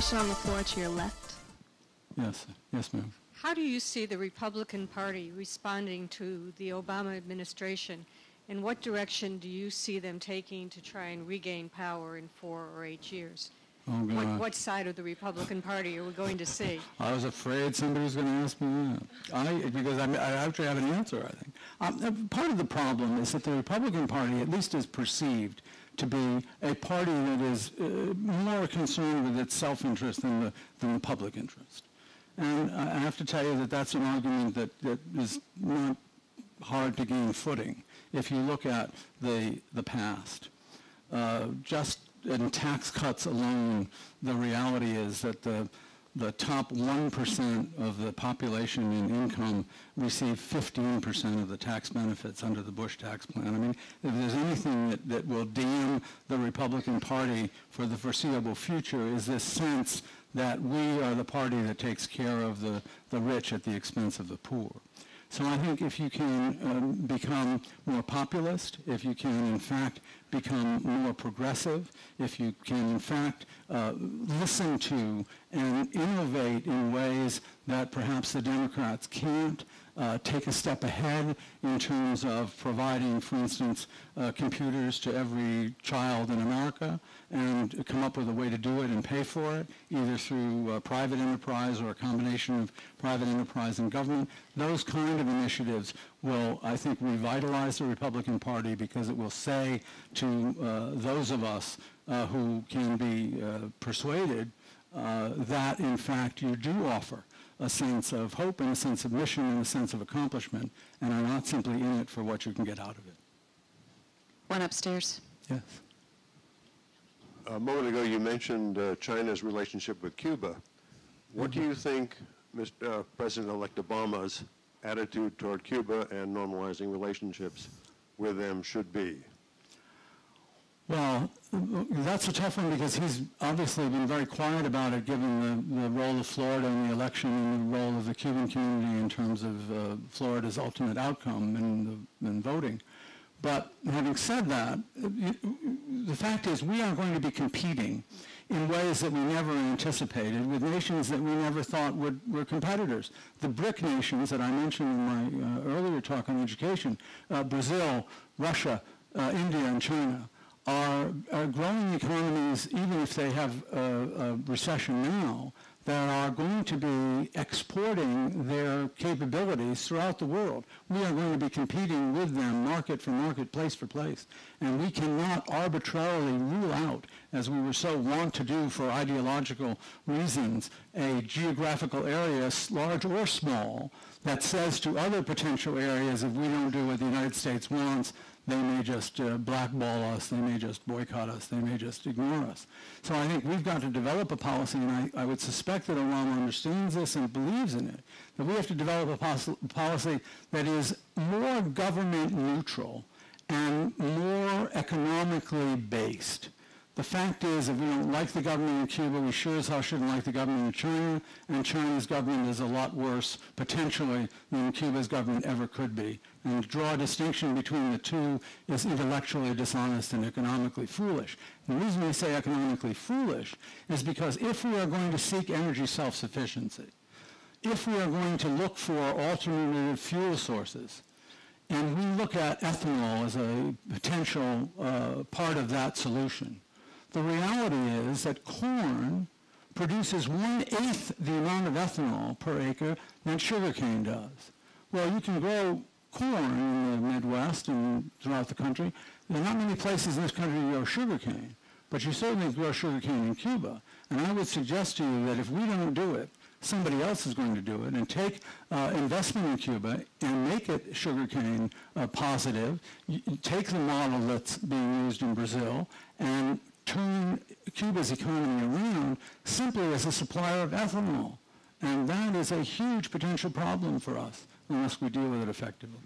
Question on the floor to your left. Yes, yes, ma'am. How do you see the Republican Party responding to the Obama administration? And what direction do you see them taking to try and regain power in 4 or 8 years? Oh, God. What side of the Republican Party are we going to see? I was afraid somebody was going to ask me that. Because I actually have an answer, I think. Part of the problem is that the Republican Party, at least is perceived to be a party that is more concerned with its self-interest than the public interest. And I have to tell you that that's an argument that is not hard to gain footing if you look at the past. Just in tax cuts alone, the reality is that the top 1% of the population in income receive 15% of the tax benefits under the Bush tax plan. I mean, if there's anything that will damn the Republican Party for the foreseeable future is this sense that we are the party that takes care of the rich at the expense of the poor. So I think if you can become more populist, if you can in fact become more progressive, if you can in fact listen to and innovate in ways that perhaps the Democrats can't, take a step ahead in terms of providing, for instance, computers to every child in America and come up with a way to do it and pay for it, either through private enterprise or a combination of private enterprise and government. Those kind of initiatives will, I think, revitalize the Republican Party because it will say to those of us who can be persuaded that, in fact, you do offer a sense of hope and a sense of mission and a sense of accomplishment, and are not simply in it for what you can get out of it. One upstairs. Yes. A moment ago you mentioned China's relationship with Cuba. What do you think President-elect Obama's attitude toward Cuba and normalizing relationships with them should be? Well, that's a tough one because he's obviously been very quiet about it given the role of Florida in the election and the role of the Cuban community in terms of Florida's ultimate outcome in voting. But having said that, the fact is we are going to be competing in ways that we never anticipated with nations that we never thought were competitors. The BRIC nations that I mentioned in my earlier talk on education, Brazil, Russia, India, and China, are growing economies, even if they have a recession now, that are going to be exporting their capabilities throughout the world. We are going to be competing with them market for market, place for place. And we cannot arbitrarily rule out, as we were so wont to do for ideological reasons, a geographical area, large or small, that says to other potential areas, if we don't do what the United States wants, they may just blackball us, they may just boycott us, they may just ignore us. So I think we've got to develop a policy, and I would suspect that Obama understands this and believes in it, that we have to develop a policy that is more government neutral and more economically based. The fact is, if we don't like the government in Cuba, we sure as hell shouldn't like the government in China, and China's government is a lot worse, potentially, than Cuba's government ever could be. And to draw a distinction between the two is intellectually dishonest and economically foolish. And the reason we say economically foolish is because if we are going to seek energy self-sufficiency, if we are going to look for alternative fuel sources, and we look at ethanol as a potential part of that solution, the reality is that corn produces 1/8 the amount of ethanol per acre that sugarcane does. Well, you can grow corn in the Midwest and throughout the country. There are not many places in this country that grow sugarcane, but you certainly grow sugarcane in Cuba. And I would suggest to you that if we don't do it, somebody else is going to do it, and take investment in Cuba and make it sugarcane positive, take the model that's being used in Brazil, and turn Cuba's economy around simply as a supplier of ethanol. And that is a huge potential problem for us unless we deal with it effectively.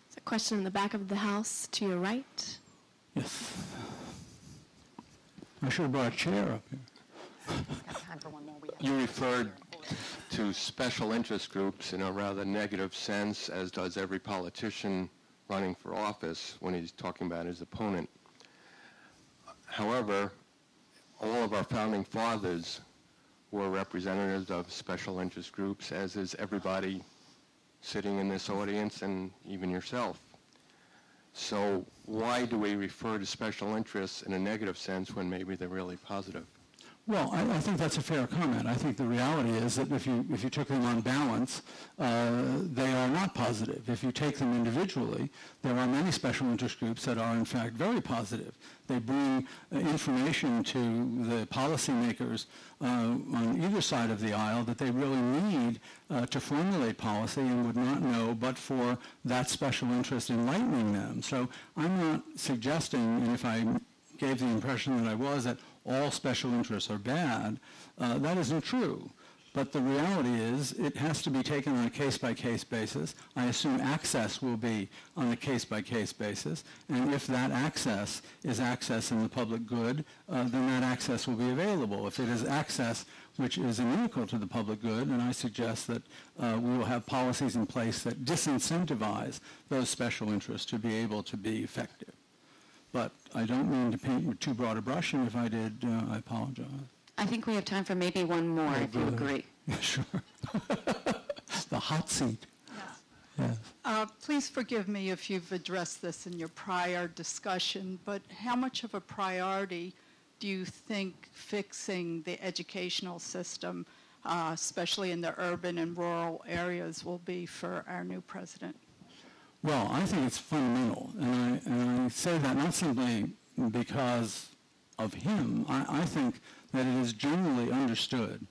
There's a question in the back of the house to your right. Yes. I should have brought a chair up here. Time for one more. You referred to special interest groups in a rather negative sense, as does every politician running for office when he's talking about his opponent. However, all of our founding fathers we're representatives of special interest groups, as is everybody sitting in this audience and even yourself. So why do we refer to special interests in a negative sense when maybe they're really positive? Well, I think that's a fair comment. I think the reality is that if you took them on balance, they are not positive. If you take them individually, there are many special interest groups that are in fact very positive. They bring information to the policymakers on either side of the aisle that they really need to formulate policy and would not know but for that special interest enlightening them. So I'm not suggesting, and if I gave the impression that I was, that all special interests are bad. That isn't true. But the reality is it has to be taken on a case-by-case basis. I assume access will be on a case-by-case basis. And if that access is access in the public good, then that access will be available. If it is access which is inimical to the public good, then I suggest that we will have policies in place that disincentivize those special interests to be able to be effective. But I don't mean to paint with too broad a brush, and if I did, I apologize. I think we have time for maybe one more, if you agree. Yeah, sure. The hot seat. Yes. Please forgive me if you've addressed this in your prior discussion, but how much of a priority do you think fixing the educational system, especially in the urban and rural areas, will be for our new president? Well, I think it's fundamental, and I say that not simply because of him. I think that it is generally understood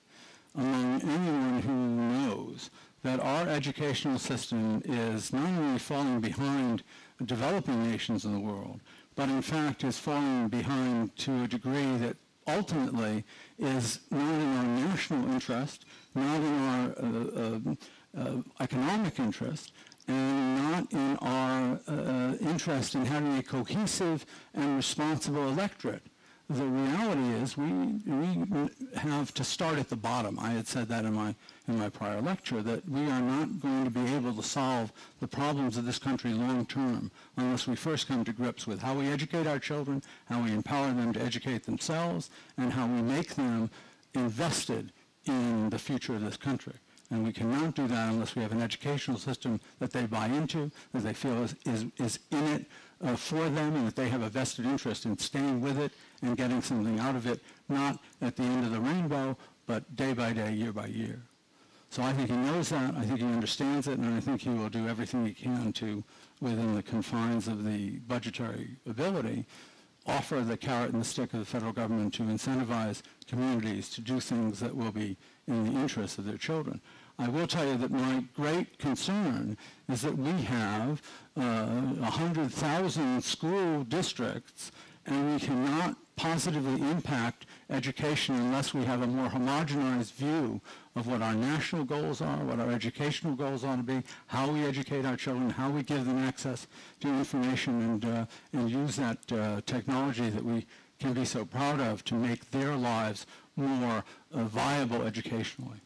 among anyone who knows that our educational system is not only falling behind developing nations in the world, but in fact is falling behind to a degree that ultimately is not in our national interest, not in our economic interest, and not in our interest in having a cohesive and responsible electorate. The reality is we have to start at the bottom. I had said that in my prior lecture, that we are not going to be able to solve the problems of this country long term unless we first come to grips with how we educate our children, how we empower them to educate themselves, and how we make them invested in the future of this country. And we cannot do that unless we have an educational system that they buy into, that they feel is in it for them, and that they have a vested interest in staying with it and getting something out of it, not at the end of the rainbow, but day by day, year by year. So I think he knows that, I think he understands it, and I think he will do everything he can to, within the confines of the budgetary ability, offer the carrot and the stick of the federal government to incentivize communities to do things that will be in the interest of their children. I will tell you that my great concern is that we have 100,000 school districts, and we cannot positively impact education unless we have a more homogenized view of what our national goals are, what our educational goals ought to be, how we educate our children, how we give them access to information, and use that technology that we can be so proud of to make their lives more viable educationally.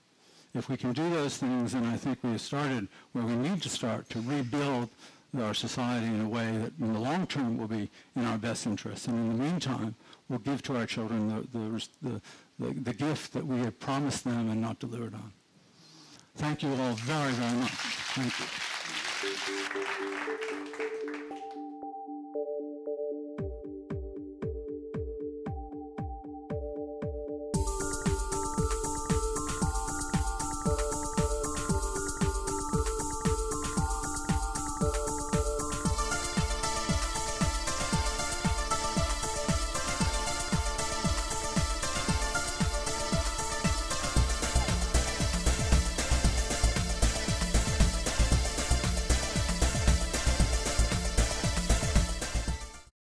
If we can do those things, then I think we have started where we need to start to rebuild our society in a way that in the long term will be in our best interest. And in the meantime, we'll give to our children the gift that we have promised them and not delivered on. Thank you all very, very much. Thank you.